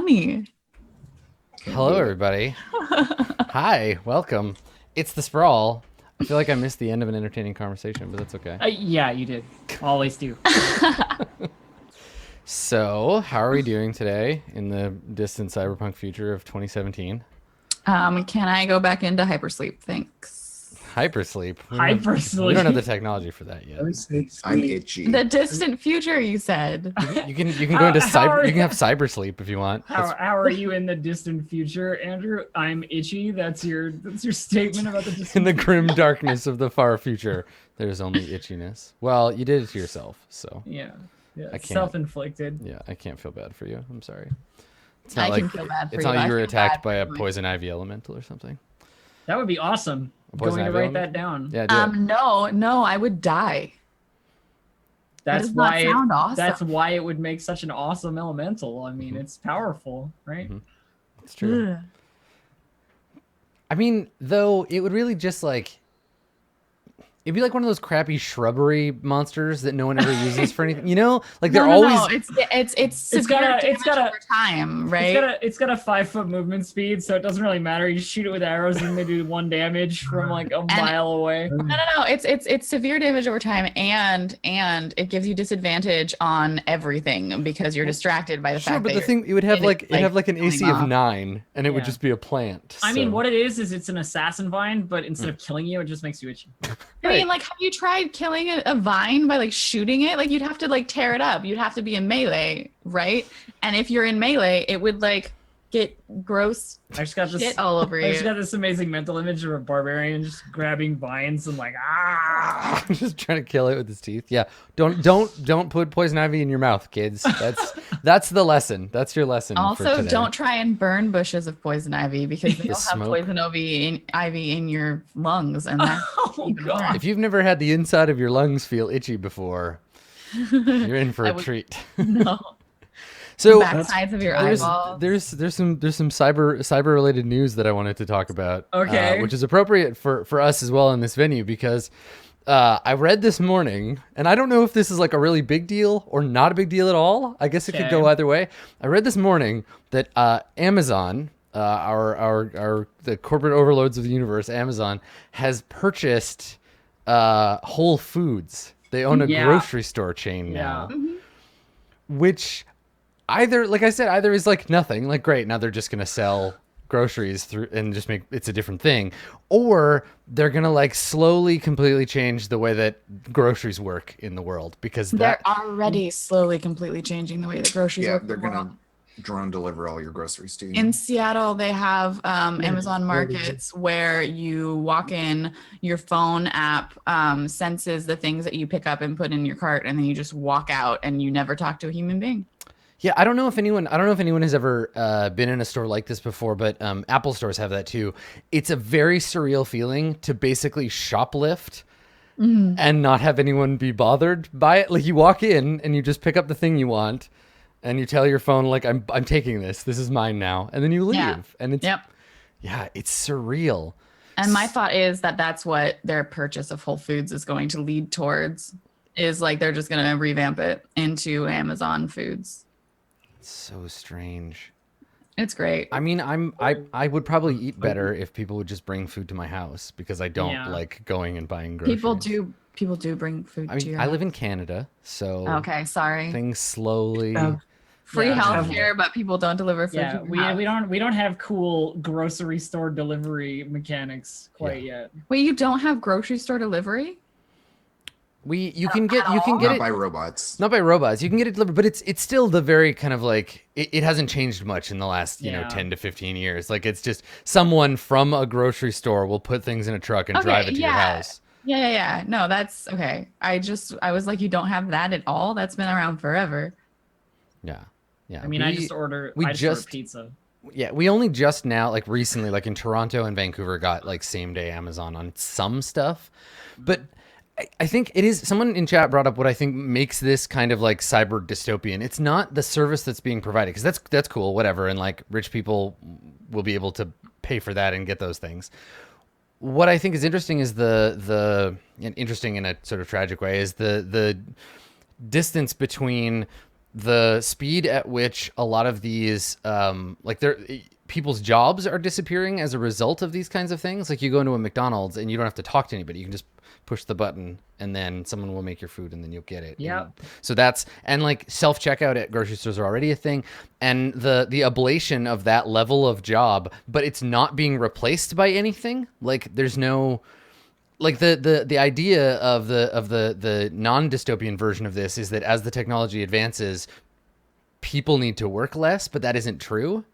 funny. Hello, everybody. Hi, welcome. It's the Sprawl. I feel like I missed the end of an entertaining conversation, but that's okay. Yeah, you did. Always do. So, how are we doing today in the distant cyberpunk future of 2017? Can I go back into hypersleep? Thanks. Hypersleep. We Hypersleep. don't have the technology for that yet. I'm itchy. The distant future, you said. You can go into cyber. You can have cybersleep if you want. How are you in the distant future, Andrew? I'm itchy. That's your statement about the distant In the grim darkness of the far future, there's only itchiness. Well, you did it to yourself, so Yeah. I can't. Self-inflicted. yeah, I can't feel bad for you. I'm sorry. It's I not can feel bad for it's you. not like I you were feel attacked bad by a for you. poison ivy elemental or something. That would be awesome. Poison Going to ivy write element? that down. Yeah, do it. No, I would die. That's does not why. sound awesome. That's why it would make such an awesome elemental. I mean, Mhm. it's powerful, right? Mhm. It's true. Ugh. I mean, though, it would really just like it'd be like one of those crappy shrubbery monsters that no one ever uses for anything. You know, like they're No, always. it's severe got a- damage it's got a- over time, right? It's got a 5-foot movement speed, so it doesn't really matter. You shoot it with arrows and they do 1 damage from like a mile away. No. It's severe damage over time, and it gives you disadvantage on everything because you're distracted by the Sure, fact but that the thing it would have it'd have like an killing AC of off. 9, and it would Yeah. just be a plant. I mean, so- what it is it's an assassin vine, but instead of killing you, it just makes you itchy. I mean, like, have you tried killing a vine by like shooting it? Like, you'd have to like tear it up. You'd have to be in melee, right? And if you're in melee, it would like get gross I just got this. shit all over I just you. got this amazing mental image of a barbarian just grabbing vines and like just trying to kill it with his teeth. Yeah, don't put poison ivy in your mouth, kids. That's the lesson. That's your lesson. for Also, today. don't try and burn bushes of poison ivy because you'll have smoke. poison ivy in your lungs, and that's Oh even god. worse. If you've never had the inside of your lungs feel itchy before, you're in for I a would- treat. No, So backsides of your eyeballs. there's some cyber related news that I wanted to talk about. Okay. Which is appropriate for us as well in this venue because I read this morning, and I don't know if this is like a really big deal or not a big deal at all. I guess it could go Okay. either way. I read this morning that Amazon, the corporate overlords of the universe, Amazon, has purchased Whole Foods. They own a Yeah. grocery store chain now, Yeah. which either, like I said, either is like nothing, like great, now they're just gonna sell groceries through and just make it's a different thing, or they're gonna like slowly completely change the way that groceries work in the world because They're that already slowly, completely changing the way that groceries Yeah, work. they're gonna drone deliver all your groceries to you. In Seattle, they have Amazon Markets where you walk in, your phone app senses the things that you pick up and put in your cart, and then you just walk out and you never talk to a human being. yeah, I don't know if anyone has ever been in a store like this before, but Apple stores have that too. It's a very surreal feeling to basically shoplift and not have anyone be bothered by it. Like you walk in and you just pick up the thing you want, and you tell your phone like I'm taking this. This is mine now, and then you leave. Yeah. And it's Yep. yeah, it's surreal. And my thought is that that's what their purchase of Whole Foods is going to lead towards. Is like they're just going to revamp it into Amazon Foods. It's so strange. It's great. I mean, I would probably eat better if people would just bring food to my house because I don't Yeah. like going and buying groceries. People do bring food I to mean, your I house. live in Canada, so Okay, sorry. things slowly. Free Yeah. healthcare, but people don't deliver food. Yeah, to your house. we don't have cool grocery store delivery mechanics quite yet. Wait, you don't have grocery store delivery? You can get Not it by robots. not by robots. You can get it delivered, but it's still the very kind of like it hasn't changed much in the last, you know, Yeah. 10 to 15 years. Like it's just someone from a grocery store will put things in a truck and Okay, drive it to your yeah. house. Yeah. No, that's okay. I was like, you don't have that at all? That's been around forever. Yeah. Yeah. I mean, I just order pizza. Yeah, we only just now, like recently, like in Toronto and Vancouver, got like same day Amazon on some stuff. But I think it is, someone in chat brought up what I think makes this kind of like cyber dystopian. It's not the service that's being provided, because that's cool, whatever. And like rich people will be able to pay for that and get those things. What I think is interesting is and interesting in a sort of tragic way is the distance between the speed at which a lot of these people's jobs are disappearing as a result of these kinds of things. Like you go into a McDonald's and you don't have to talk to anybody. You can just push the button and then someone will make your food and then you'll get it. Yep. And so that's, and like self-checkout at grocery stores are already a thing. And the ablation of that level of job, but it's not being replaced by anything. Like there's no, like the idea of the non-dystopian version of this is that as the technology advances, people need to work less, but that isn't true.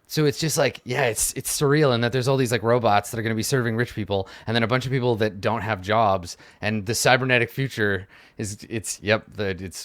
So it's just like, yeah, it's surreal, and that there's all these like robots that are going to be serving rich people, and then a bunch of people that don't have jobs, and the cybernetic future it's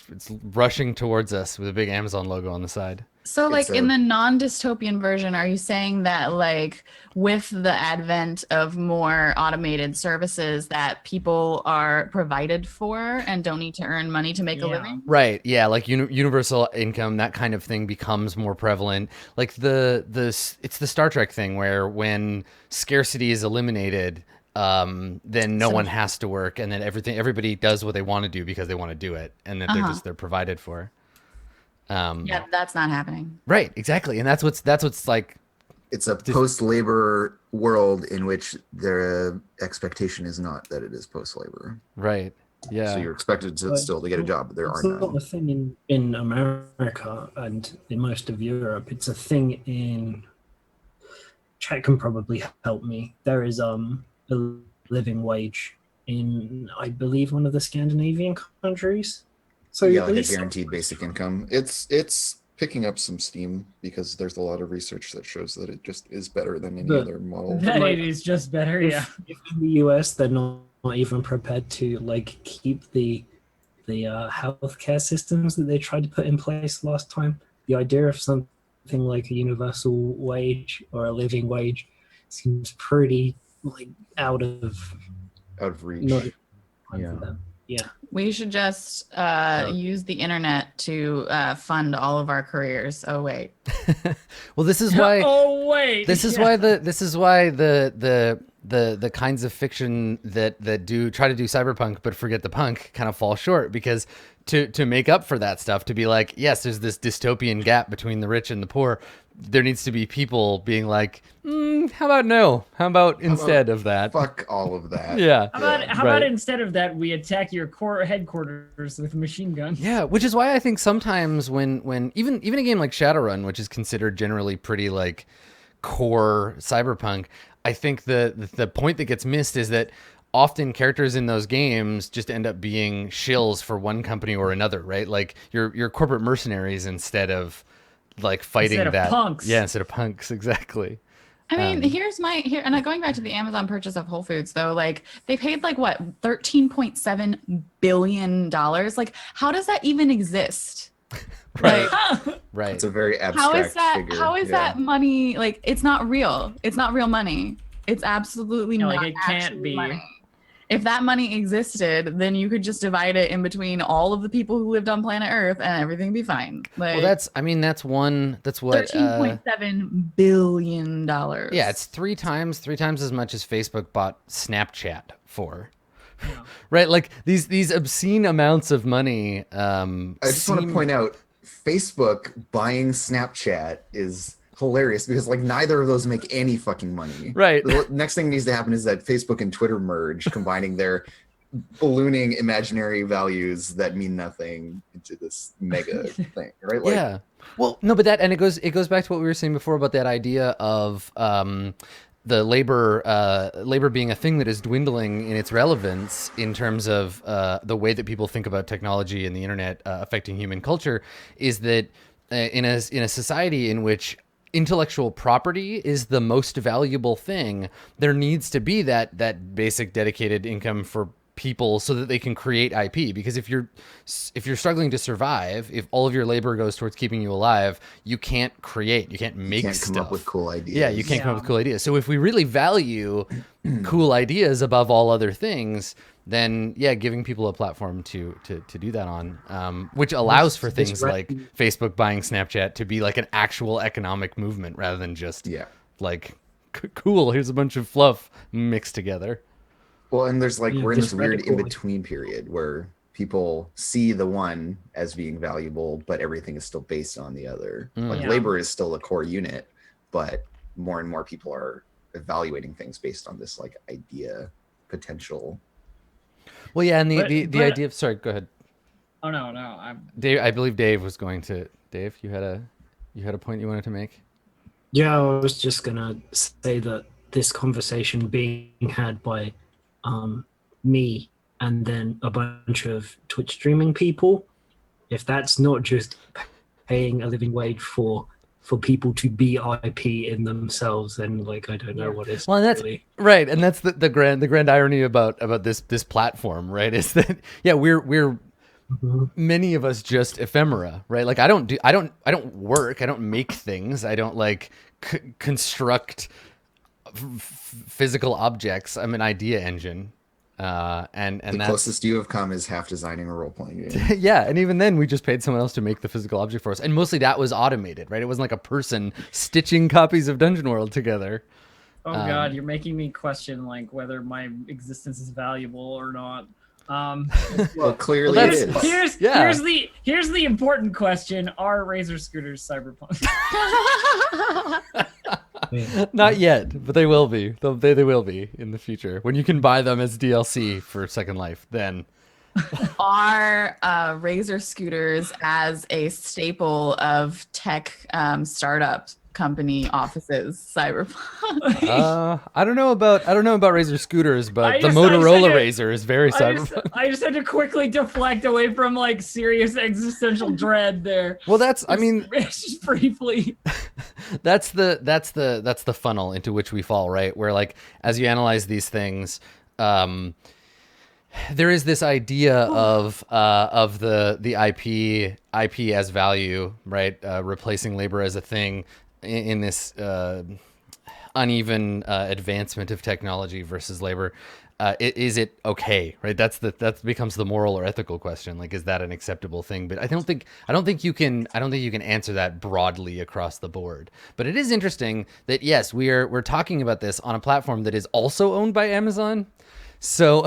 rushing towards us with a big Amazon logo on the side. So like in the non-dystopian version, are you saying that like with the advent of more automated services that people are provided for and don't need to earn money to make a living? Right. Yeah. Like universal income, that kind of thing becomes more prevalent. Like it's the Star Trek thing where when scarcity is eliminated, then no one has to work, and then everybody does what they want to do because they want to do it, and that they're provided for. Yeah, that's not happening. Right, exactly. And that's what's like, it's a post-labor world in which their expectation is not that it is post-labor. right. Yeah. So you're expected to still to get a job, but there are It's not none. a thing in America and in most of Europe. It's a thing in. Chat can probably help me. There is a living wage in, I believe, one of the Scandinavian countries. So Yeah, at like a least guaranteed basic income. It's picking up some steam because there's a lot of research that shows that it just is better than any But- other model. That Like, it is just better, yeah. if in the US they're not even prepared to like keep the healthcare systems that they tried to put in place last time, the idea of something like a universal wage or a living wage seems pretty like out of Out of not reach. for them. Yeah. We should just use the internet to fund all of our careers. Oh wait. Well, this is why. Oh wait. This is why the kinds of fiction that do try to do cyberpunk but forget the punk kind of fall short, because to make up for that stuff, to be like, yes, there's this dystopian gap between the rich and the poor, there needs to be people being like, how about no? How about instead of that? Fuck all of that. Yeah. How Right. about instead of that, we attack your core headquarters with a machine gun? Yeah, which is why I think sometimes when even a game like Shadowrun, which is considered generally pretty like core cyberpunk, I think the point that gets missed is that often characters in those games just end up being shills for one company or another, right? Like you're corporate mercenaries instead of like fighting Instead of that. punks. Yeah, instead of punks, exactly. I mean, and going back to the Amazon purchase of Whole Foods though, like they paid like what, $13.7 billion. Like, how does that even exist? Right. Like, Right. It's a very abstract how is that figure. how is Yeah. that money, like it's not real. It's not real money. It's absolutely No, not like, it can't actual be. money. If that money existed, then you could just divide it in between all of the people who lived on planet Earth and everything be fine. Like, Well, that's what $13.7 billion. yeah, it's three times as much as Facebook bought Snapchat for. Right? Like these obscene amounts of money. I just want to point out, Facebook buying Snapchat is hilarious because like neither of those make any fucking money. Right. The next thing needs to happen is that Facebook and Twitter merge, combining their ballooning imaginary values that mean nothing into this mega thing, right? Like, Yeah. Well, no, but it goes back to what we were saying before about that idea of the labor being a thing that is dwindling in its relevance in terms of the way that people think about technology and the internet affecting human culture, is that in a society in which intellectual property is the most valuable thing, there needs to be that basic dedicated income for people so that they can create IP. Because if you're struggling to survive, if all of your labor goes towards keeping you alive, you can't create, you can't make can't stuff. come up with cool ideas. Yeah, you can't come up with cool ideas. So if we really value cool ideas above all other things, then yeah, giving people a platform to do that on, which allows for things like Facebook buying Snapchat to be like an actual economic movement rather than just like cool, here's a bunch of fluff mixed together. Well, and there's like Yeah, we're in this just weird radical. in between period where people see the one as being valuable, but everything is still based on the other. Like Yeah. labor is still a core unit, but more and more people are evaluating things based on this like idea potential. Well, yeah, and But- the but- idea of, sorry, go ahead. Oh no, I'm Dave, I believe Dave was going to. Dave, you had a point you wanted to make. Yeah, I was just gonna say that this conversation being had by me and then a bunch of Twitch streaming people, if that's not just paying a living wage for people to be IP in themselves, then like I don't know what is. Well, and that's really. right, and that's the grand irony about this platform, right? Is that we're Mhm. many of us just ephemera, right? Like I don't work, I don't make things, I don't like construct physical objects. I'm an idea engine, and The that's closest you have come is half designing a role-playing game. yeah, and even then we just paid someone else to make the physical object for us, and mostly that was automated, right? It wasn't like a person stitching copies of Dungeon World together. Oh God, you're making me question like whether my existence is valuable or not. Well, clearly Well, it that's- is. Yeah. Here's the important question: are Razor scooters cyberpunk? Yeah. Not yet, but they will be. They will be in the future when you can buy them as DLC for Second Life. Then Are Razor scooters as a staple of tech startup company offices cyberpunk? I don't know about Razor scooters, but I the just Motorola had to- Razor is very I just, cyberpunk. I just had to quickly deflect away from like serious existential dread there. Well, that's I mean just briefly. that's the funnel into which we fall, right? Where like as you analyze these things, there is this idea of the IP as value, right? Replacing labor as a thing in this uneven advancement of technology versus labor. Is it okay, right? That becomes the moral or ethical question. Like, is that an acceptable thing? But I don't think you can answer that broadly across the board. But it is interesting that yes, we're talking about this on a platform that is also owned by Amazon. So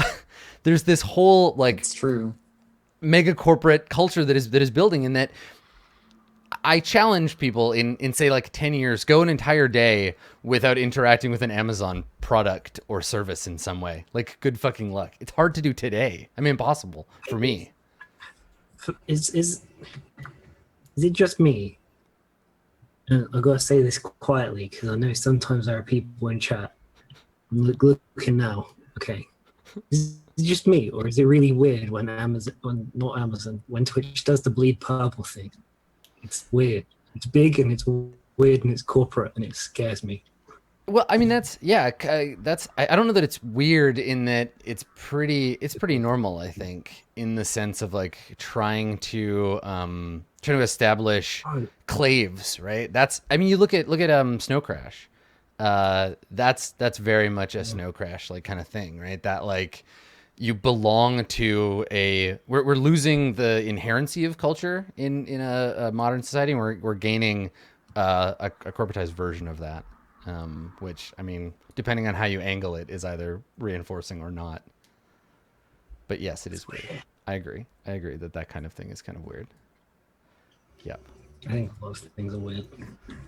there's this whole like It's true. mega corporate culture that is building, in that I challenge people in say like 10 years, go an entire day without interacting with an Amazon product or service in some way. Like, good fucking luck. It's hard to do today. I mean, impossible for me. Is it just me? And I gotta say this quietly because I know sometimes there are people in chat. I'm looking now. Okay, is it just me, or is it really weird when when Twitch does the bleed purple thing? It's weird. It's big and it's weird and it's corporate and it scares me. Well, I mean, that's I don't know that it's weird in that it's pretty normal, I think, in the sense of like trying to establish claves, right? That's, I mean, you look at Snow Crash. That's very much a Snow Crash like kind of thing, right? That like you belong to we're losing the inherency of culture in a modern society, and we're gaining a corporatized version of that, which, I mean, depending on how you angle it, is either reinforcing or not. But yes, it is weird. I agree that kind of thing is kind of weird. Yep. I think most things are weird.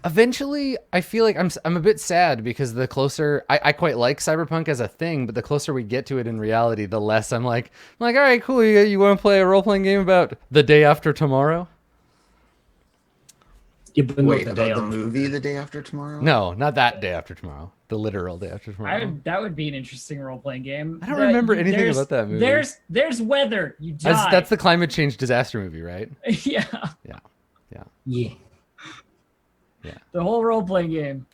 Eventually, I feel like I'm a bit sad because the closer I quite like cyberpunk as a thing, but the closer we get to it in reality, the less I'm like, all right, cool. You want to play a role playing game about the day after tomorrow? Yeah, but not Wait, the day about the after. movie The Day After Tomorrow? No, not that day after tomorrow. The literal day after tomorrow. That would be an interesting role playing game. I don't remember anything There's- about that movie. There's weather. You die. That's the climate change disaster movie, right? yeah. Yeah. The whole role playing game.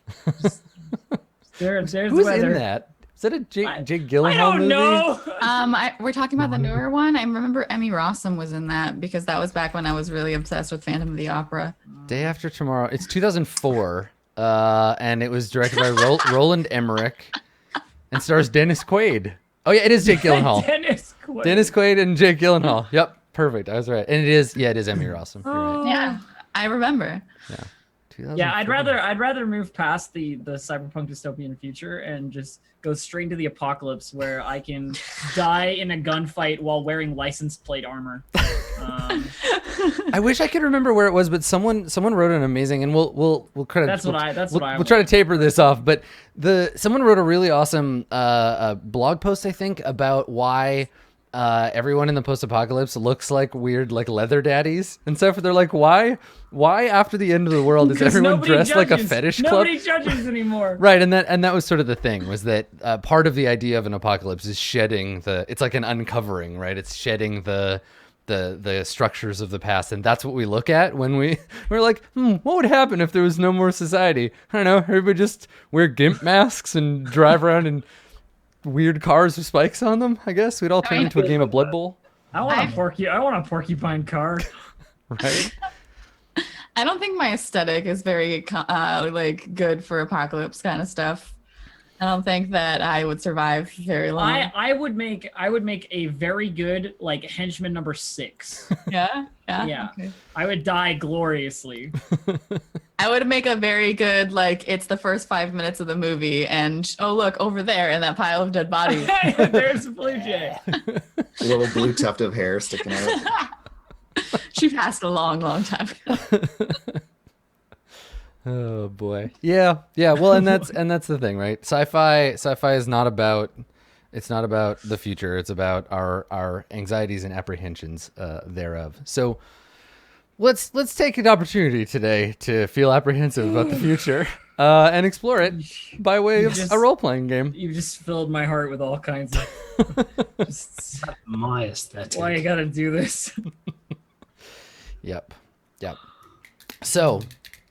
There's Who's weather. in that? Is that a Jake I Gyllenhaal don't movie? know. We're talking about the newer one. I remember Emmy Rossum was in that because that was back when I was really obsessed with Phantom of the Opera. Day After Tomorrow. It's 2004, and it was directed by Roland Emmerich, and stars Dennis Quaid. Oh yeah, it is Jake Gyllenhaal. Dennis Quaid. Dennis Quaid and Jake Gyllenhaal. Yep, perfect. I was right, and it is Emmy Rossum. You're right. Yeah, I remember. Yeah, I'd rather move past the cyberpunk dystopian future and just go straight into the apocalypse where I can die in a gunfight while wearing license plate armor. I wish I could remember where it was, but someone wrote an amazing, and we'll credit. That's what I We'll try to taper this off, but someone wrote a really awesome blog post, I think, about why everyone in the post-apocalypse looks like weird, like leather daddies and stuff. They're like, why after the end of the world is everyone dressed like a fetish club? Nobody judges anymore. Right, and that was sort of the thing, was that part of the idea of an apocalypse is shedding it's like an uncovering, right? It's shedding the structures of the past, and that's what we look at when we're like, what would happen if there was no more society? I don't know, everybody just wear gimp masks and drive around in weird cars with spikes on them. I guess we'd all turn into a game of Blood Bowl. I want a porcupine car. Right. I don't think my aesthetic is very like good for apocalypse kind of stuff. I don't think that I would survive very long. I would make a very good like henchman number 6. Yeah. Okay. I would die gloriously. I would make a very good, like, it's the first 5 minutes of the movie, and oh look over there in that pile of dead bodies. There's a blue jay. A little blue tuft of hair sticking out. She passed a long time ago. Oh boy. Yeah. Well, and that's the thing, right? Sci-fi is not about the future. It's about our anxieties and apprehensions thereof. So let's take an opportunity today to feel apprehensive about the future and explore it by way of a role-playing game. You just filled my heart with all kinds of just My aesthetic. why you gotta do this. Yep. So,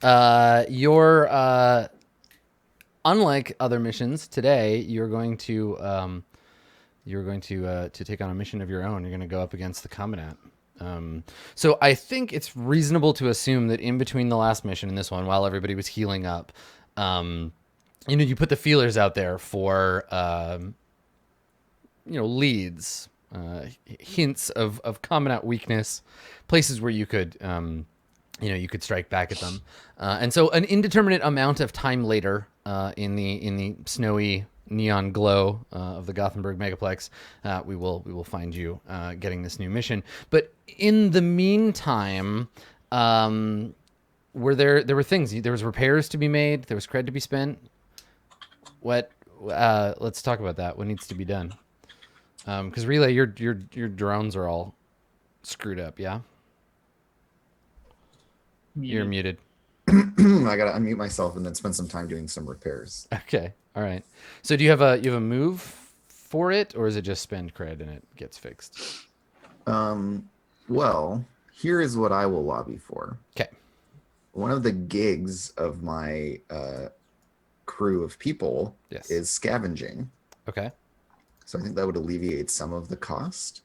you're unlike other missions today, you're going to take on a mission of your own. You're going to go up against the commandant. So I think it's reasonable to assume that in between the last mission and this one, while everybody was healing up, you put the feelers out there for leads, hints of commandant weakness, places where you could you could strike back at them. And so an indeterminate amount of time later, in the snowy neon glow of the Gothenburg Megaplex, we will find you getting this new mission. But in the meantime, there were things. There was repairs to be made. There was cred to be spent. Let's talk about that. What needs to be done? Because Relay, your drones are all screwed up. Yeah. You're muted. I gotta unmute myself and then spend some time doing some repairs. Okay. All right. So do you have a move for it, or is it just spend cred and it gets fixed? Well, here is what I will lobby for. Okay. One of the gigs of my crew of people is scavenging. Okay. So I think that would alleviate some of the cost.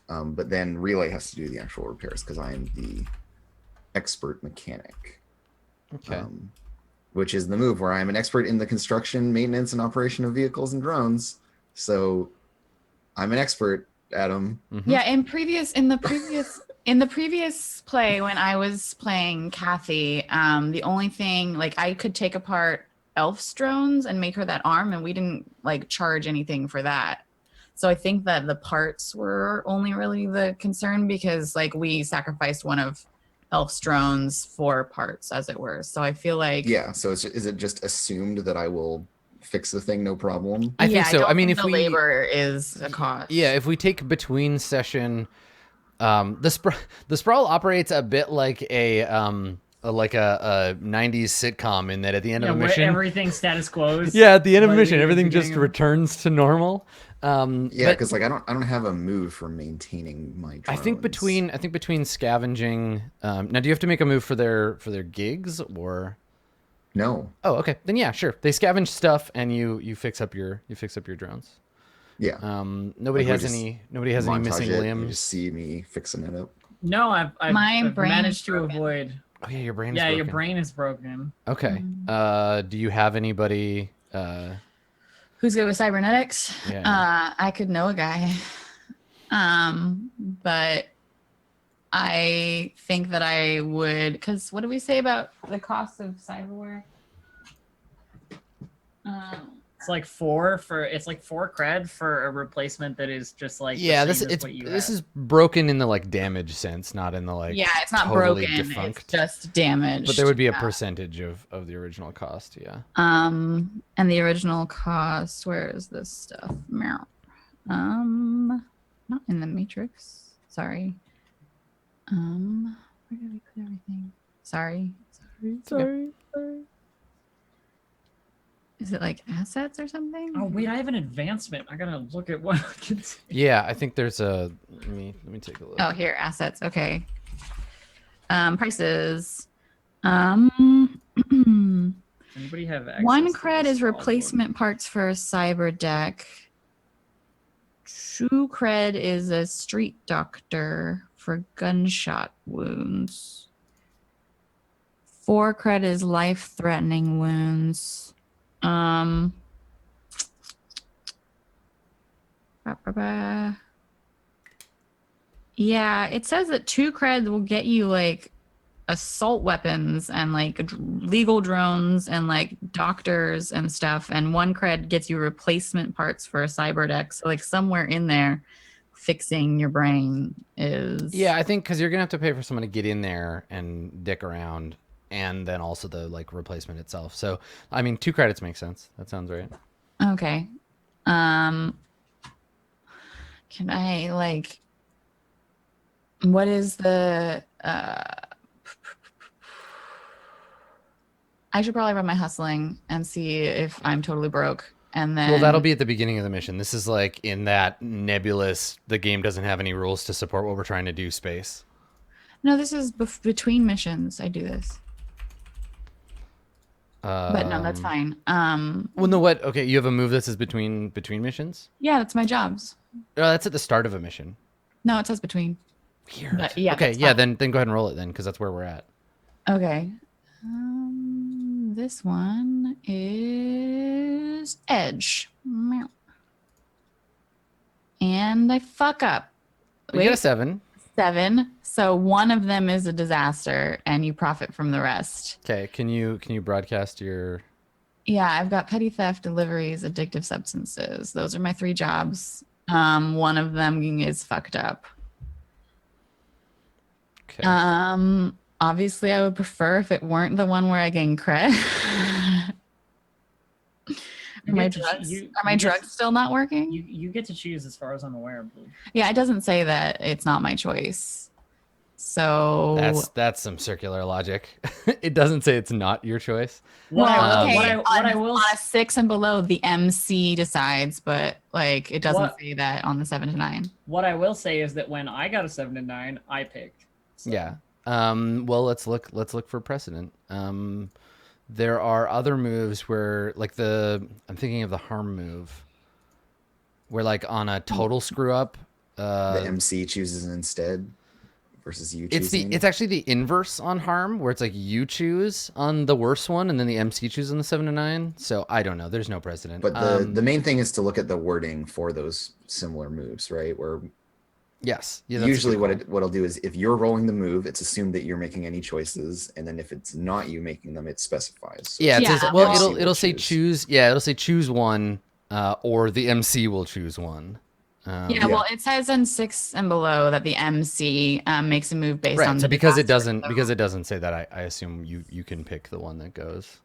But then Relay has to do the actual repairs because I am the expert mechanic. Okay. Which is the move where I'm an expert in the construction, maintenance, and operation of vehicles and drones. So I'm an expert, Adam. Mm-hmm. Yeah, in the previous play when I was playing Kathy, the only thing, like, I could take apart Elf's drones and make her that arm, and we didn't like charge anything for that. So I think that the parts were only really the concern because like we sacrificed one of Elf's drones for parts, as it were. So I feel like So is it just assumed that I will fix the thing, no problem? I think so. I mean, if the labor is a cost. Yeah, if we take between session, the Sprawl operates a bit like a 90s sitcom in that at the end of a mission, everything status quo. Yeah, at the end of a mission, everything just returns to normal. Because like I don't have a move for maintaining my drones. I think between scavenging. Now, do you have to make a move for their gigs or? No. Oh, okay. Then yeah, sure. They scavenge stuff and you fix up your drones. Yeah. Nobody has any missing limbs. You just see me fixing it up. No, I've managed to avoid. Oh yeah, your brain. Yeah, is your broken. brain is broken. Okay. Do you have anybody? Who's good with cybernetics? Yeah. I could know a guy. But I think that I would, because what do we say about the cost of cyberware? It's like four cred for a replacement that is just like Yeah, the this same as it's what you this have. is broken in the like damage sense, not in the like Yeah, it's not totally broken. defunct. It's just damaged. But there would be a Yeah. percentage of the original cost. Yeah. And the original cost. Where is this stuff? Meow. Not in the matrix. Sorry. Where did we put everything? Sorry. Sorry. Is it like assets or something? Oh wait, I have an advancement. I gotta look at what I can see. Yeah, I think there's a. Let me take a look. Oh, here, assets. Okay. Prices. Anybody have access One to cred this is Sprawl board? replacement parts for a cyber deck. 2 cred is a street doctor for gunshot wounds. 4 cred is life-threatening wounds. Yeah, it says that 2 cred will get you like assault weapons and like legal drones and like doctors and stuff, and 1 cred gets you replacement parts for a cyber deck. So like somewhere in there, fixing your brain is Yeah, I think because you're gonna have to pay for someone to get in there and dick around, and then also the like replacement itself. So I mean, 2 credits makes sense. That sounds right. okay. Can I like? What is the? I should probably run my hustling and see if I'm totally broke. And then Well, that'll be at the beginning of the mission. This is like in that nebulous, the game doesn't have any rules to support what we're trying to do space. No, this is between missions. I do this, but no, that's fine. Well, no, what? Okay, you have a move that says between missions. Yeah, that's my jobs. That's at the start of a mission. No, it says between. Weird. But yeah, okay, that's yeah. fine. Then go ahead and roll it then, because that's where we're at. Okay. This one is edge. Meow. And I fuck up. You get a 7. 7. So one of them is a disaster and you profit from the rest. Okay, can you broadcast your? Yeah, I've got petty theft, deliveries, addictive substances. Those are my 3 jobs. One of them is fucked up. Okay. Obviously I would prefer if it weren't the one where I gain cred. Are my drugs still not working? You get to choose, as far as I'm aware. Yeah, it doesn't say that it's not my choice. So That's some circular logic. It doesn't say it's not your choice. On a 6 and below, the MC decides, but like it doesn't say that on the 7 to 9. What I will say is that when I got a 7 to 9, I picked. So. Yeah. Well, let's look for precedent. There are other moves where like I'm thinking of the harm move, where like on a total screw up, the MC chooses instead versus you choosing. It's actually the inverse on harm, where it's like you choose on the worst one and then the MC chooses on the 7 to 9. So I don't know. There's no precedent. But the main thing is to look at the wording for those similar moves, right? Where yes, yeah, usually what it'll do is if you're rolling the move, it's assumed that you're making any choices, and then if it's not you making them, it specifies. So yeah, well, it'll say choose. Yeah, it'll say choose one, or the MC will choose one. Well, it says in 6 and below that the MC makes a move based on the so because it disaster. doesn't say that, I assume you can pick the one that goes.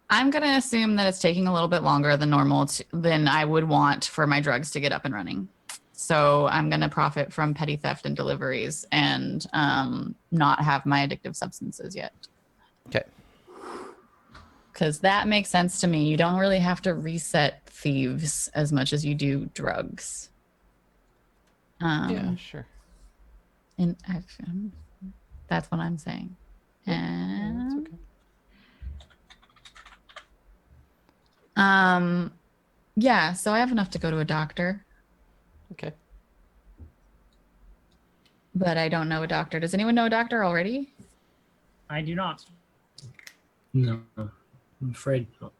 I'm gonna assume that it's taking a little bit longer than normal than I would want for my drugs to get up and running. So I'm gonna profit from petty theft and deliveries and not have my addictive substances yet. Okay. Because that makes sense to me. You don't really have to reset thieves as much as you do drugs. Yeah, sure. And that's what I'm saying. And yeah, so I have enough to go to a doctor. Okay. But I don't know a doctor. Does anyone know a doctor already? I do not. No, I'm afraid not.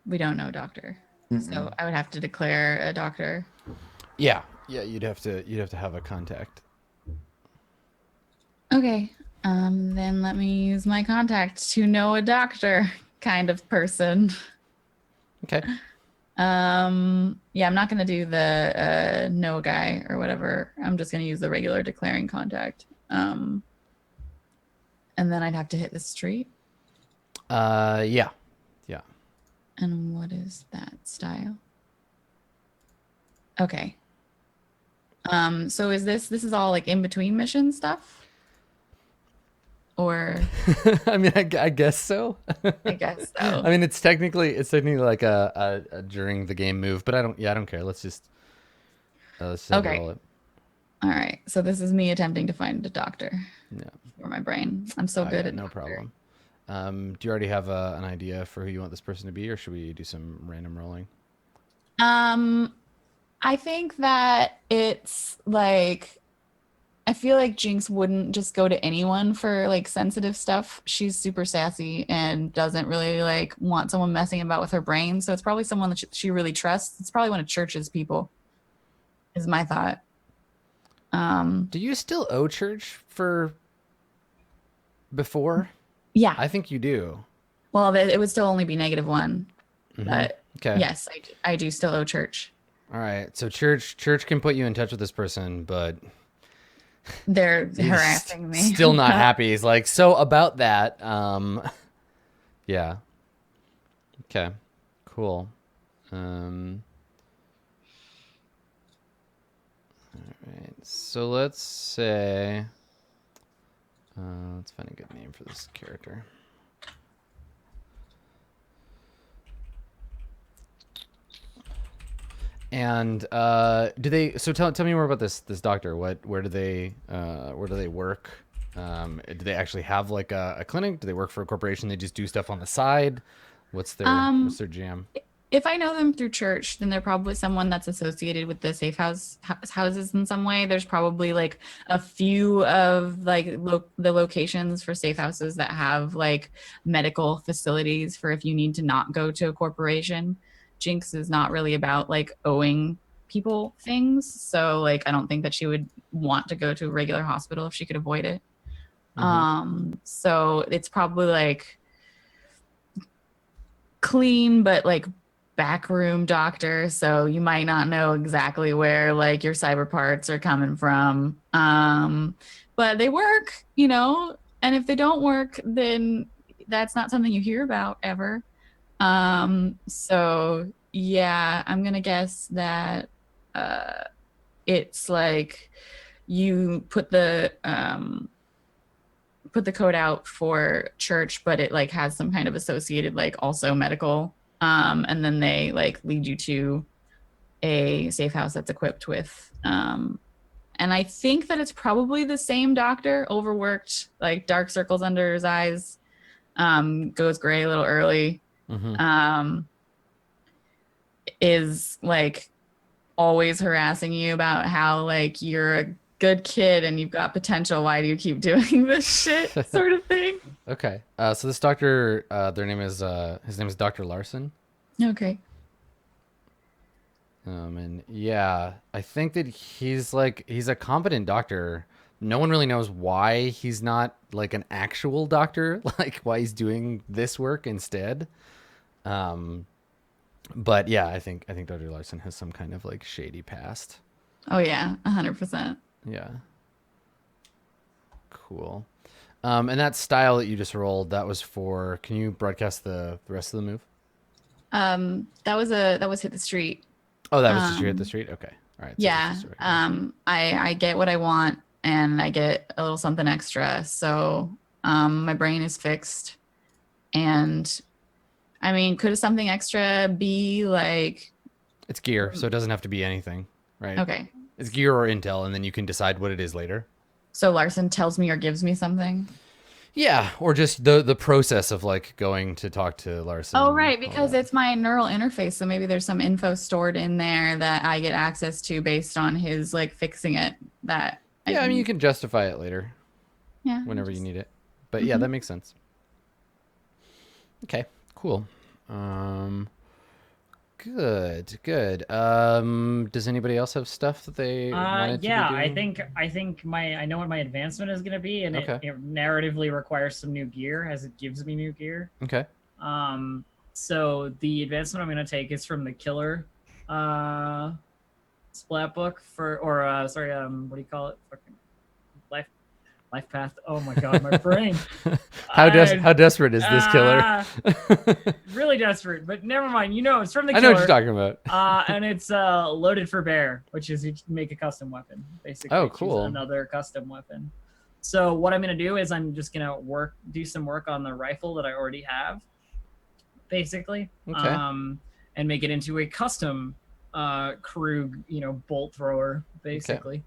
We don't know a doctor. So I would have to declare a doctor. Yeah, you'd have to have a contact. Okay. Then let me use my contact to know a doctor kind of person. Okay. Yeah, I'm not gonna do the no guy or whatever. I'm just gonna use the regular declaring contact. And then I'd have to hit the street. Yeah. And what is that style? Okay. So this is all like in between mission stuff? Or I mean, I guess so. I guess so. I mean, it's technically like a during the game move, but I don't care. Let's just Okay. roll it. All right. So this is me attempting to find a doctor Yeah. for my brain. I'm so good at no doctor. problem. Do you already have an idea for who you want this person to be, or should we do some random rolling? I think that it's like I feel like Jinx wouldn't just go to anyone for like sensitive stuff. She's super sassy and doesn't really like want someone messing about with her brain. So it's probably someone that she really trusts. It's probably one of Church's people, is my thought. Do you still owe church for before? Yeah. I think you do. Well, it would still only be -1, Mhm. but Okay. yes, I do still owe Church. All right. So church can put you in touch with this person, but They're he's harassing me. Still not happy. He's like, so about that. Yeah. Okay. Cool. All right. So let's say, let's find a good name for this character. And do they? So tell me more about this doctor. Where do they work? Do they actually have like a clinic? Do they work for a corporation? They just do stuff on the side. What's their jam? If I know them through Church, then they're probably someone that's associated with the safe houses in some way. There's probably like a few of like the locations for safe houses that have like medical facilities for if you need to not go to a corporation. Jinx is not really about like owing people things, so like I don't think that she would want to go to a regular hospital if she could avoid it. So it's probably like clean but like backroom doctor, so you might not know exactly where like your cyber parts are coming from, but they work, and if they don't work, then that's not something you hear about ever. So yeah, I'm gonna guess that it's like you put the code out for Church, but it like has some kind of associated like also medical, and then they like lead you to a safe house that's equipped with and I think that it's probably the same doctor, overworked, like dark circles under his eyes, goes gray a little early, is like always harassing you about how like you're a good kid and you've got potential. Why do you keep doing this shit? Sort of thing. Okay. So this doctor, his name is Dr. Larson. Okay. And yeah, I think that he's a competent doctor. No one really knows why he's not like an actual doctor, like why he's doing this work instead. But yeah, I think Dr. Larson has some kind of like shady past. Oh yeah, 100%. Yeah. Cool. And that style that you just rolled, that was for, can you broadcast the rest of the move? That was hit the street. Oh, that was just you hit the street? Okay. All right. So yeah. I get what I want and I get a little something extra. So my brain is fixed. And I mean, could something extra be like... It's gear, so it doesn't have to be anything, right? Okay. It's gear or intel, and then you can decide what it is later. So Larson tells me or gives me something? Yeah, or just the process of like going to talk to Larson. Oh, right, because it's my neural interface. So maybe there's some info stored in there that I get access to based on his like fixing it. That I mean, you can justify it later. Yeah. Whenever you need it. But yeah, that makes sense. Okay, cool. Good. Does anybody else have stuff that they wanted Yeah, to be doing? I think I know what my advancement is going to be, and Okay. it narratively requires some new gear as it gives me new gear. Okay. So the advancement I'm going to take is from the killer splat book what do you call it? Fucking life path. Oh my god, my brain. How desperate is this killer? Really desperate, but never mind. It's from the I killer. know what you're talking about. And it's loaded for bear, which is you make a custom weapon, basically. Oh, Choose cool. another custom weapon. So what I'm gonna do is I'm just gonna do some work on the rifle that I already have, basically. Okay. And make it into a custom Krug, bolt thrower, basically. Okay.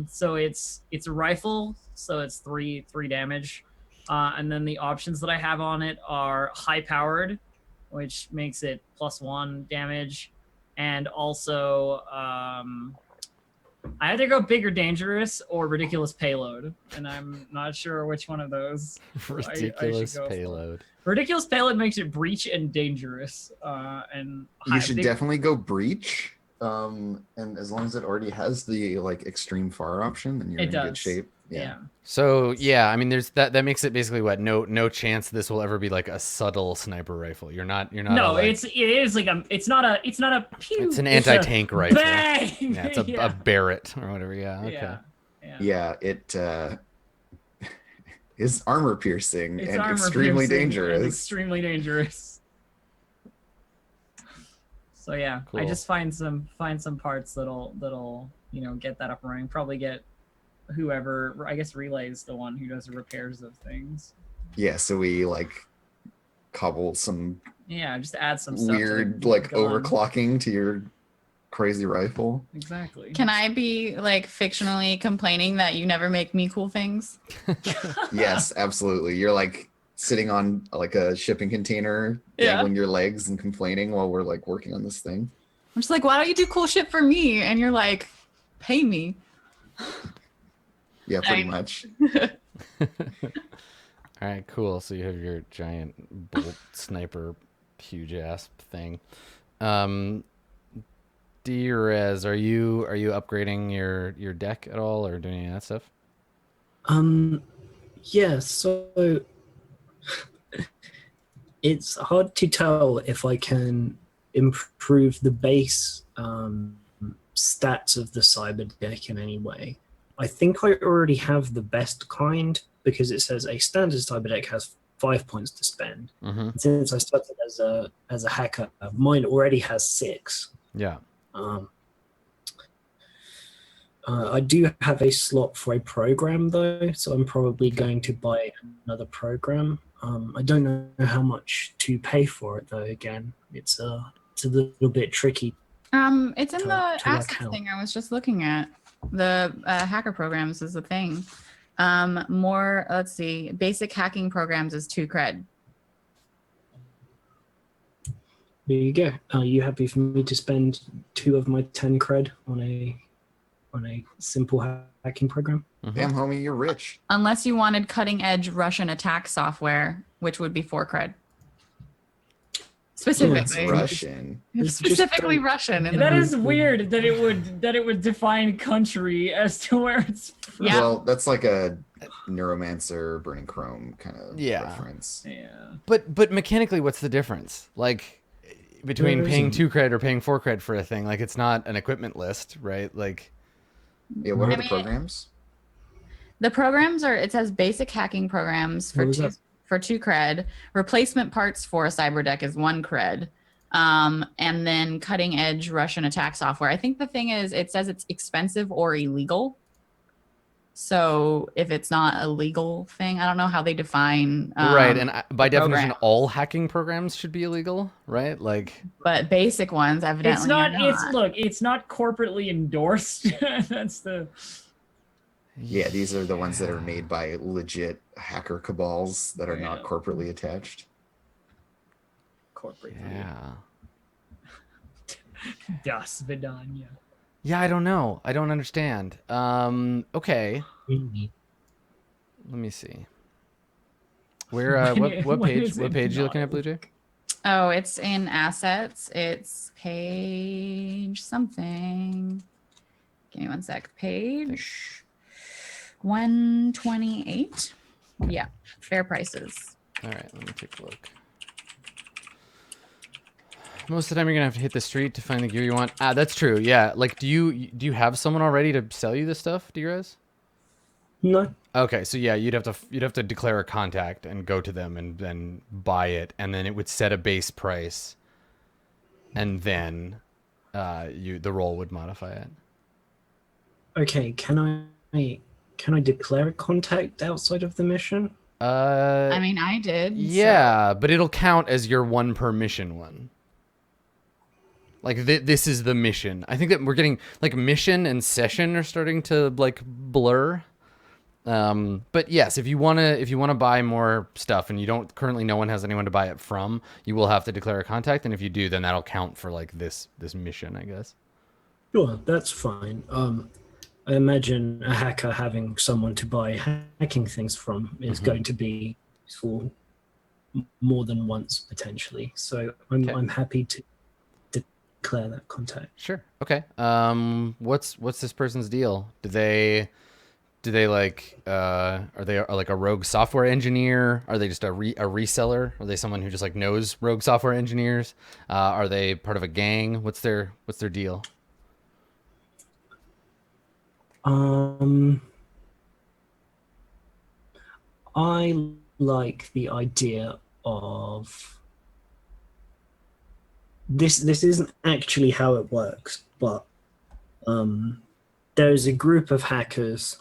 So it's a rifle, so it's three damage. And then the options that I have on it are high powered, which makes it +1 damage, and also I either go big or dangerous or ridiculous payload, and I'm not sure which one of those. Ridiculous I should go payload. for. Ridiculous payload makes it breach and dangerous, and You should definitely go breach. And as long as it already has the extreme fire option, then you're in good shape. Yeah. So yeah, I mean, there's that makes it basically what no chance this will ever be like a subtle sniper rifle. You're not. No, it's pew. It's an anti-tank rifle. Bang! Yeah, it's a Barrett or whatever. Yeah. Okay. Yeah, it is armor piercing It's and armor extremely piercing dangerous. and extremely dangerous. So yeah, Cool. I just find some parts that'll get that up and running. Probably get whoever, I guess Relay's the one who does the repairs of things. Yeah, so we cobble some just add some stuff weird to the gun. overclocking to your crazy rifle. Exactly. Can I be fictionally complaining that you never make me cool things? Yes, absolutely. You're sitting on a shipping container, dangling your legs and complaining while we're working on this thing. I'm just why don't you do cool shit for me? And you're pay me. Yeah, pretty much. All right, cool. So you have your giant bolt sniper, huge ass thing. Drez, are you upgrading your deck at all or doing any of that stuff? Yeah, so it's hard to tell if I can improve the base stats of the cyber deck in any way. I think I already have the best kind because it says a standard cyber deck has 5 points to spend. Mm-hmm. Since I started as a hacker, mine already has 6. Yeah. I do have a slot for a program though, so I'm probably going to buy another program. I don't know how much to pay for it though. Again, it's a little bit tricky. It's in the assets account. thing I was just looking at. The hacker programs is a thing. Let's see, basic hacking programs is 2 cred. There you go. Are you happy for me to spend 2 of my 10 cred on a simple hacking program? Mm-hmm. Damn, homie, you're rich. Unless you wanted cutting edge Russian attack software, which would be 4 cred. Specifically. It's Russian. It's specifically Russian. In That the is weird that it would define country as to where it's from. Yeah. Well, that's like a Neuromancer, Burning Chrome kind of reference. Yeah. But mechanically, what's the difference? Between paying 2 cred or paying 4 cred for a thing, it's not an equipment list, right? Yeah, what are the programs? The programs it says basic hacking programs for 2 cred. Replacement parts for a cyber deck is 1 cred. And then cutting edge Russian attack software. I think the thing is it says it's expensive or illegal. So if it's not a legal thing, I don't know how they define right, and by definition program. all hacking programs should be illegal, right? But basic ones evidently It's not. are not. It's not corporately endorsed. That's the. Yeah, these are the ones that are made by legit hacker cabals that are not corporately attached. Corporate. Yeah. Das Vidanya. Yeah, I don't know. I don't understand. Okay. Let me see. Where what page are you looking at, Blue Jay? Oh, it's in assets. It's page something. Give me one sec. Page 128. Yeah, fair prices. All right, let me take a look. Most of the time, you're gonna have to hit the street to find the gear you want. Ah, that's true. Yeah, like, do you have someone already to sell you this stuff? Do you guys? No. Okay, so yeah, you'd have to declare a contact and go to them and then buy it, and then it would set a base price, and then the roll would modify it. Okay, can I declare a contact outside of the mission? I mean, I did. Yeah, but it'll count as your one per mission one. Like this is the mission. I think that we're getting like mission and session are starting to like blur. But yes, if you wanna buy more stuff and you don't currently no one has anyone to buy it from, you will have to declare a contact, and if you do, then that'll count for like this mission, I guess. Sure, that's fine. I imagine a hacker having someone to buy hacking things from is going to be useful more than once potentially. So I'm happy to declare that contact. Sure. Okay. What's this person's deal? Do they like are they like a rogue software engineer? Are they just a reseller? Are they someone who just like knows rogue software engineers? Are they part of a gang? What's their deal? I like the idea of this isn't actually how it works, but there's a group of hackers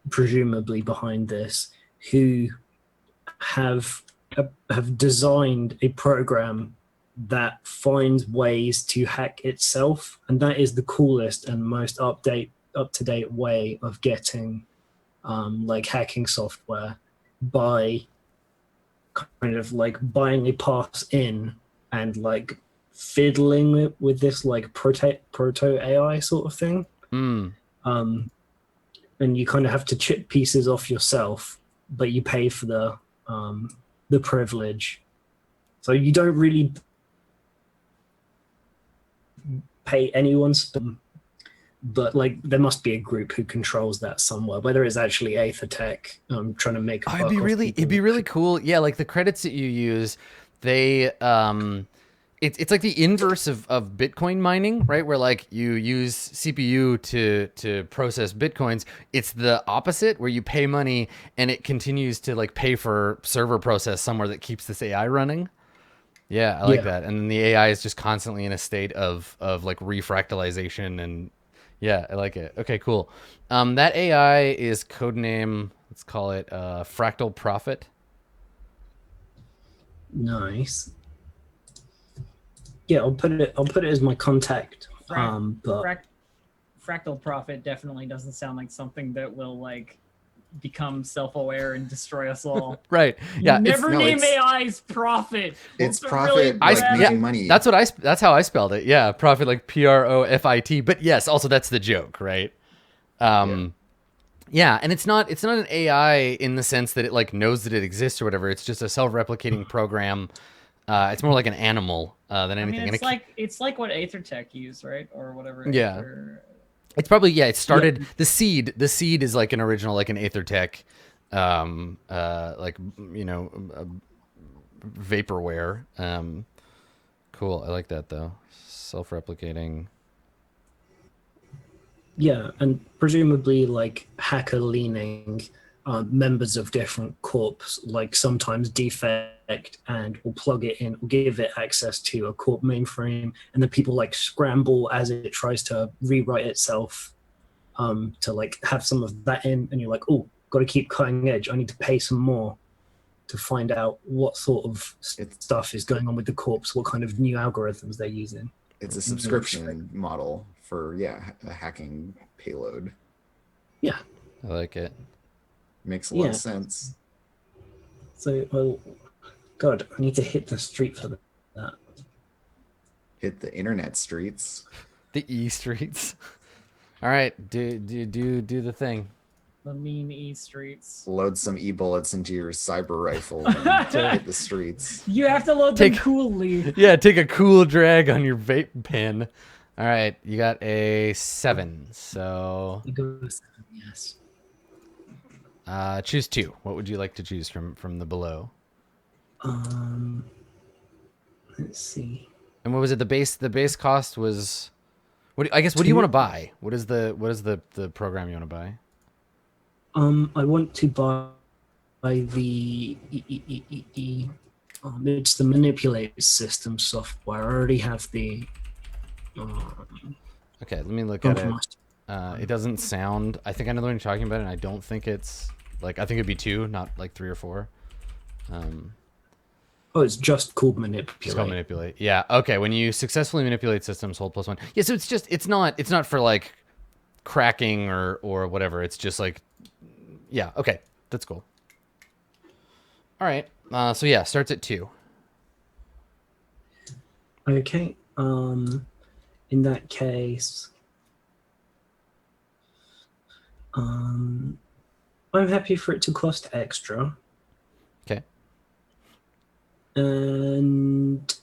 presumably behind this who have designed a program that finds ways to hack itself, and that is the coolest and most up to date way of getting like hacking software, by kind of like buying a pass in and like fiddling with this like proto AI sort of thing. And you kind of have to chip pieces off yourself, but you pay for the privilege. So you don't really pay anyone, but like there must be a group who controls that somewhere. Whether it's actually Aethertech trying to make. It'd be really cool. Yeah, like the credits that you use, they it's like the inverse of Bitcoin mining, right? Where like you use CPU to process Bitcoins. It's the opposite, where you pay money and it continues to like pay for server process somewhere that keeps this AI running. Yeah, I like that. And then the AI is just constantly in a state of like refractalization, and yeah, I like it. Okay, cool. That AI is codename, let's call it Fractal Prophet. Nice. Yeah, I'll put it as my contact. But Fractal Prophet definitely doesn't sound like something that will like become self-aware and destroy us all. Right. Yeah. Never name AI's Profit. It's profit, like making money. That's how I spelled it. Yeah, profit, like PROFIT. But yes, also that's the joke, right? Yeah, and it's not an AI in the sense that it like knows that it exists or whatever. It's just a self-replicating program. It's more like an animal than anything. I mean, it's like what Aethertech use, right, or whatever. Yeah. It's probably it started the seed. The seed is like an original, like an Aethertech, like vaporware. Cool. I like that though. Self-replicating. Yeah, and presumably like hacker leaning members of different corps like sometimes defect and will plug it in or give it access to a corp mainframe, and then people like scramble as it tries to rewrite itself to like have some of that in, and you're like, oh, got to keep cutting edge. I need to pay some more to find out what sort of stuff is going on with the corps, what kind of new algorithms they're using. It's a subscription model for a hacking payload. Yeah, I like it. Makes a lot of sense. So, well, God, I need to hit the street for that. Hit the internet streets. The E streets. All right, do the thing. The mean E streets. Load some e-bullets into your cyber rifle and hit the streets. You have to load them coolly. Yeah, take a cool drag on your vape pen. All right, you got a 7. So You go with 7, yes. choose 2. What would you like to choose from the below? Let's see. And what was it? The base cost was. What do you want to buy? What is the program you want to buy? I want to buy the it's the manipulate system software. I already have the Okay, let me look at it. compromised. It doesn't sound. I think I know the one you're talking about, and I don't think it's like. I think it'd be 2, not like 3 or 4. Oh, it's just called manipulate. It's called manipulate. Yeah. Okay. When you successfully manipulate systems, hold +1. Yeah. So it's not for like cracking or whatever. It's just like, yeah. Okay. That's cool. All right. So yeah, starts at 2. Okay. In that case, I'm happy for it to cost extra. Okay. And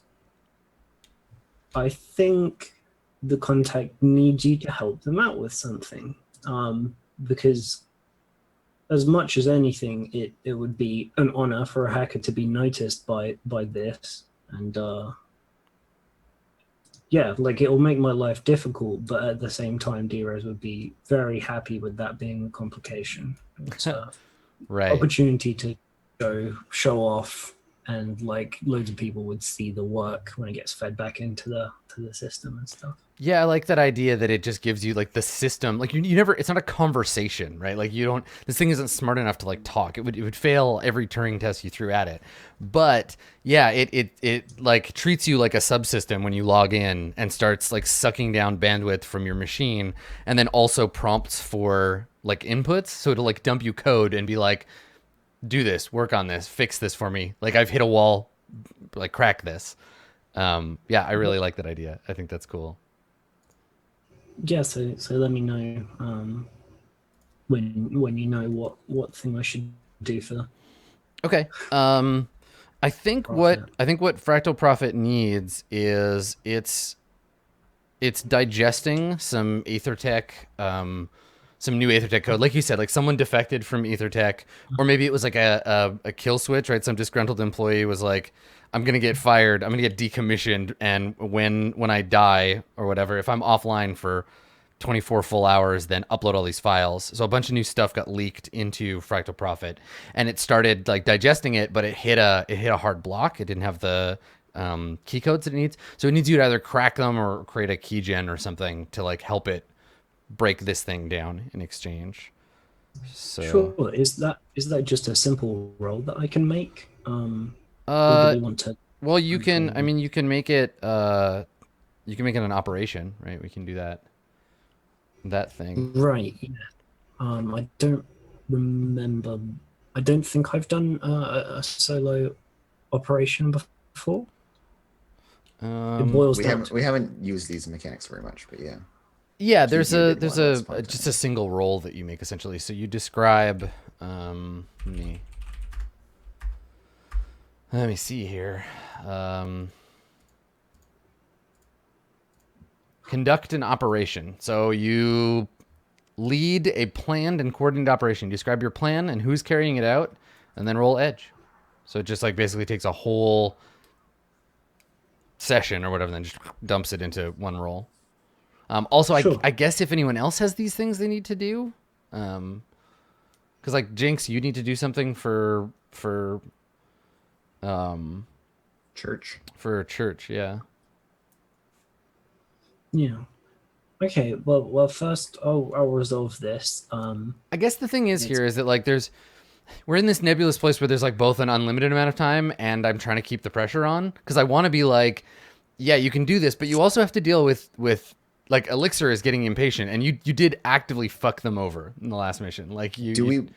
I think the contact needs you to help them out with something. Because as much as anything, it would be an honor for a hacker to be noticed by this. And yeah, like it'll make my life difficult, but at the same time, D-Rose would be very happy with that being a complication. It's a Right. opportunity to show off, and like loads of people would see the work when it gets fed back into the system and stuff. Yeah, I like that idea that it just gives you like the system. Like you never. It's not a conversation, right? Like you don't. This thing isn't smart enough to like talk. It would fail every Turing test you threw at it. But yeah, it like treats you like a subsystem when you log in and starts like sucking down bandwidth from your machine, and then also prompts for like inputs. So it'll like dump you code and be like, do this, work on this, fix this for me. Like I've hit a wall, like crack this. Yeah, I really like that idea. I think that's cool. Yeah, so let me know when you know what thing I should do for that. Okay. I think what Fractal Profit needs is it's digesting some AetherTech, some new AetherTech code. Like you said, like someone defected from AetherTech, or maybe it was like a kill switch, right? Some disgruntled employee was like, I'm going to get fired. I'm going to get decommissioned. And when I die or whatever, if I'm offline for 24 full hours, then upload all these files. So a bunch of new stuff got leaked into Fractal Profit, and it started like digesting it, but it hit a hard block. It didn't have the key codes that it needs. So it needs you to either crack them or create a keygen or something to like help it break this thing down in exchange. So Sure. Is that just a simple roll that I can make? Or do we want to? well, you can. I mean, you can make it. You can make it an operation, right? We can do that. That thing. Right. Yeah. I don't remember. I don't think I've done a solo operation before. It boils down. We haven't used these mechanics very much, but yeah. Yeah, there's Keith, you a did one last podcast. just a single roll that you make essentially. So you describe. Let me see here. Conduct an operation. So you lead a planned and coordinated operation. Describe your plan and who's carrying it out, and then roll edge. So it just like basically takes a whole session or whatever, then just dumps it into one roll. Also, Sure. I guess if anyone else has these things they need to do, because like Jinx, you need to do something for Church. church, yeah. Yeah. Okay. Well. First, I'll resolve this. I guess the thing is here is that like we're in this nebulous place where there's like both an unlimited amount of time, and I'm trying to keep the pressure on because I want to be like, yeah, you can do this, but you also have to deal with like Elixir is getting impatient, and you did actively fuck them over in the last mission. Like Do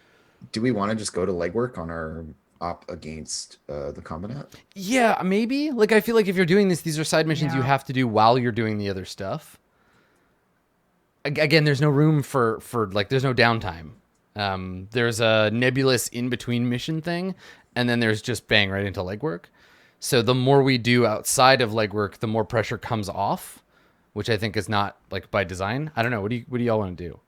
we want to just go to legwork on our op against the Combinat? Yeah, maybe. Like I feel like if you're doing this, these are side missions you Yeah. have to do while you're doing the other stuff. Again, there's no room for like there's no downtime. There's a nebulous in-between mission thing, and then there's just bang right into legwork. So the more we do outside of legwork, the more pressure comes off, which I think is not like by design. I don't know. What do y'all want to do?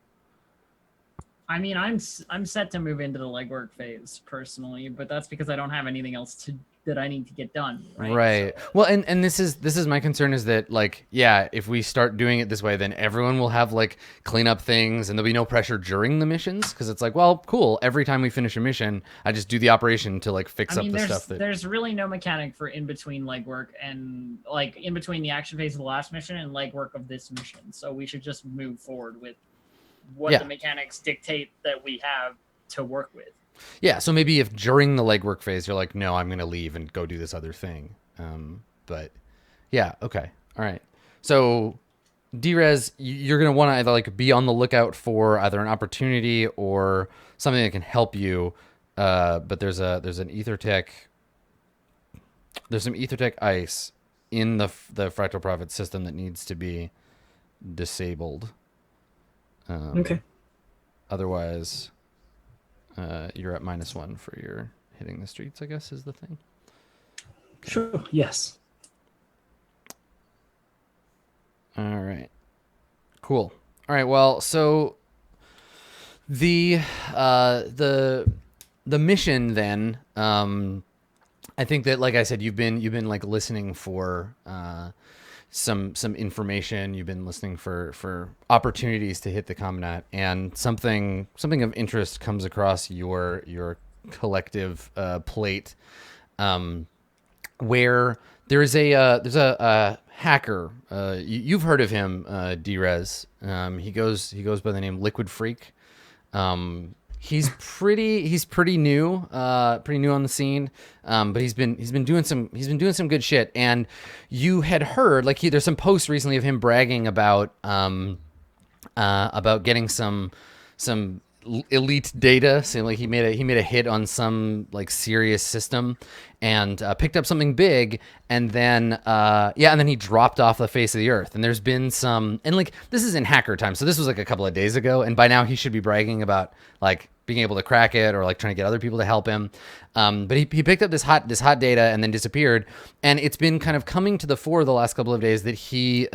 I mean, I'm set to move into the legwork phase personally, but that's because I don't have anything else that I need to get done. Right. So, Well, and this is my concern is that, like, yeah, if we start doing it this way, then everyone will have like clean up things, and there'll be no pressure during the missions, because it's like, well, cool. Every time we finish a mission, I just do the operation to like fix up the stuff that. There's really no mechanic for in between legwork and like in between the action phase of the last mission and legwork of this mission. So we should just move forward with what the mechanics dictate that we have to work with. Yeah, so maybe if during the legwork phase you're like, no, I'm going to leave and go do this other thing. But yeah, okay, all right. So Drez, you're going to want to either like be on the lookout for either an opportunity or something that can help you. But there's an Ethertech. There's some Ethertech ice in the Fractal Prophet system that needs to be disabled. Okay. Otherwise, you're at -1 for your hitting the streets, I guess, is the thing. Okay. Sure. Yes. All right. Cool. All right. Well, so the mission then, I think that, like I said, you've been like listening for some information. You've been listening for opportunities to hit the commandant, and something of interest comes across your collective plate, where there's a hacker. You've heard of him, Drez. He goes by the name Liquid Freak. He's pretty new on the scene, but he's been doing some good shit. And you had heard, like, there's some posts recently of him bragging about getting some elite data, saying like he made a hit on some like serious system, and picked up something big, and then he dropped off the face of the earth. And there's been some, and like this is in hacker time, so this was like a couple of days ago, and by now he should be bragging about like being able to crack it, or like trying to get other people to help him. But he picked up this hot data and then disappeared. And it's been kind of coming to the fore the last couple of days that he's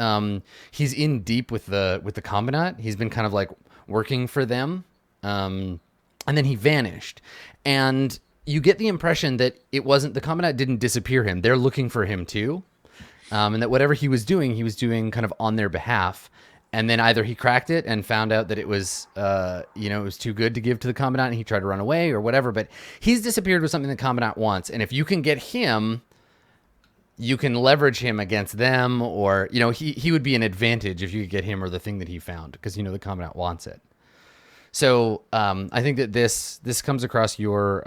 in deep with the combinat. He's been kind of like working for them. And then he vanished. And you get the impression that it wasn't, the combinat didn't disappear him. They're looking for him too. And that whatever he was doing kind of on their behalf. And then either he cracked it and found out that it was, it was too good to give to the commandant, and he tried to run away or whatever. But he's disappeared with something the commandant wants. And if you can get him, you can leverage him against them, or, he would be an advantage if you could get him or the thing that he found, because, the commandant wants it. So I think that this comes across your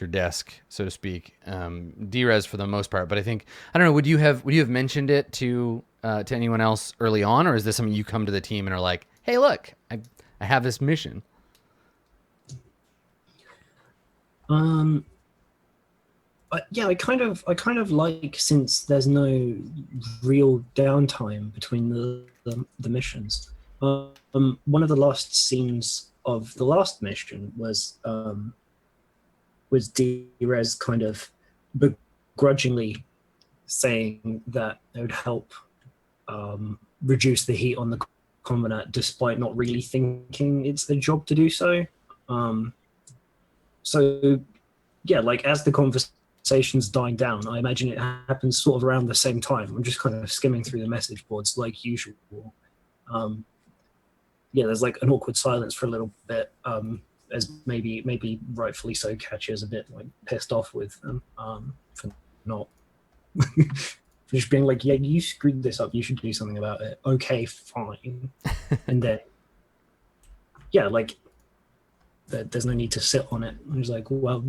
desk, so to speak, Drez for the most part. But I think, I don't know, would you have mentioned it to anyone else early on, or is this something you come to the team and are like, hey, look, I have this mission? Yeah, I kind of like, since there's no real downtime between the missions. One of the last scenes of the last mission was Drez kind of begrudgingly saying that it would help reduce the heat on the combinat, despite not really thinking it's their job to do so. So yeah, like as the conversation's dying down, I imagine it happens sort of around the same time. I'm just kind of skimming through the message boards like usual. Yeah, there's like an awkward silence for a little bit, as maybe rightfully so, Catcher is a bit like pissed off with them for not for just being like, yeah, you screwed this up, you should do something about it. Okay, fine. And then yeah, like there's no need to sit on it. I was like, well,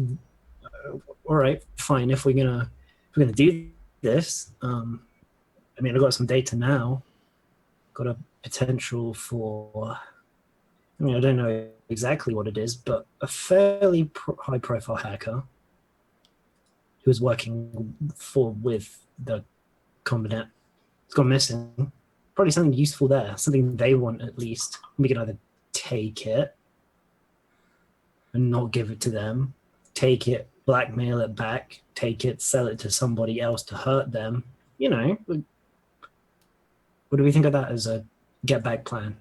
all right, fine. If we're gonna do this, I mean, I've got some data now. Got a potential for, I mean, I don't know exactly what it is, but a fairly high-profile hacker who was working with the combinat has gone missing. Probably something useful there, something they want at least. We can either take it, and not give it to them, take it, blackmail it back, take it, sell it to somebody else to hurt them. You know, what do we think of that as a get back plan?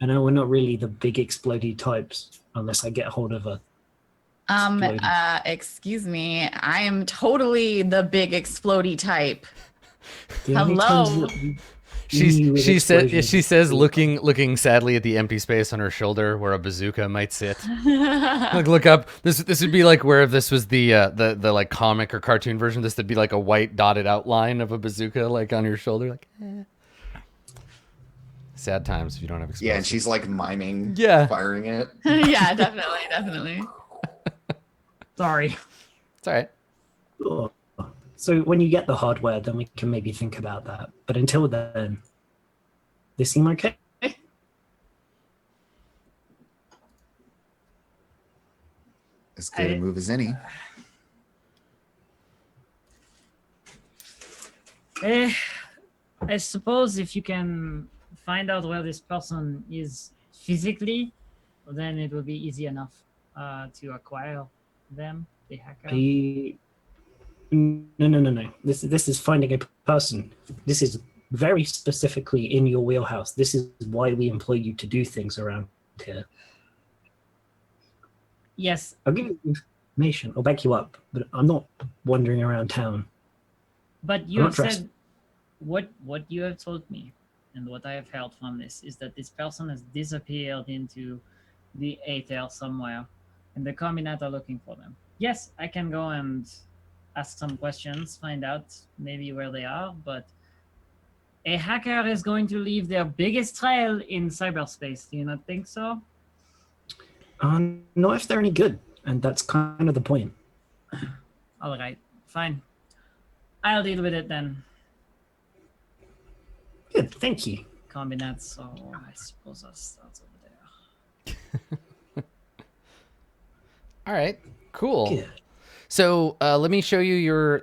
I know we're not really the big explodey types unless I get hold of a explodey. Excuse me. I am totally the big explodey type. The only Hello. times that we with She explosions- says looking sadly at the empty space on her shoulder where a bazooka might sit. Like look up. This would be like where if this was the like comic or cartoon version. This would be like a white dotted outline of a bazooka like on your shoulder. Like sad times if you don't have explosives. Yeah, and she's like miming firing it. Yeah, definitely. Sorry. It's all right. Oh. So when you get the hardware, then we can maybe think about that. But until then, they seem okay. As good a move as any. I suppose if you can find out where this person is physically, then it will be easy enough to acquire them, the hacker. No. This is finding a person. This is very specifically in your wheelhouse. This is why we employ you to do things around here. Yes, I'll give you information. I'll back you up, but I'm not wandering around town. but you I'm have not dressed. said what you have told me and what I have heard from this is that this person has disappeared into the aether somewhere and the Combinat are looking for them. Yes, I can go and ask some questions, find out maybe where they are, but a hacker is going to leave their biggest trail in cyberspace. Do you not think so? Not if they're any good, and that's kind of the point. All right, fine. I'll deal with it then. Good, thank you. Combinats, so I suppose I'll start over there. All right. Cool. Good. So let me show you your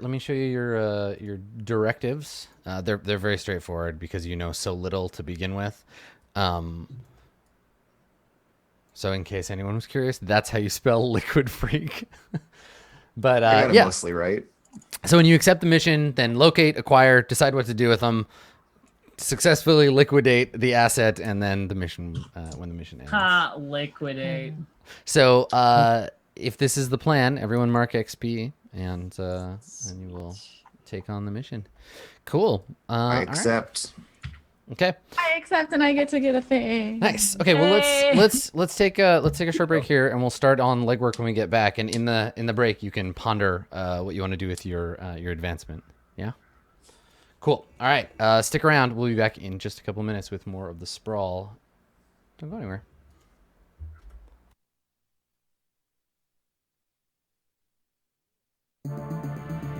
directives. They're very straightforward because you know so little to begin with. So in case anyone was curious, that's how you spell Liquid Freak. But I got it yeah. mostly right. So when you accept the mission, then locate, acquire, decide what to do with them, successfully liquidate the asset, and then the mission when the mission ends. Ha! Liquidate. So if this is the plan, everyone mark XP, and you will take on the mission. Cool. I all right. accept. Okay. I accept and I get to get a thing. Nice. Okay. Well, let's take a short break here, and we'll start on legwork when we get back. And in the break, you can ponder what you want to do with your advancement. Yeah. Cool. All right. Stick around. We'll be back in just a couple minutes with more of the Sprawl. Don't go anywhere.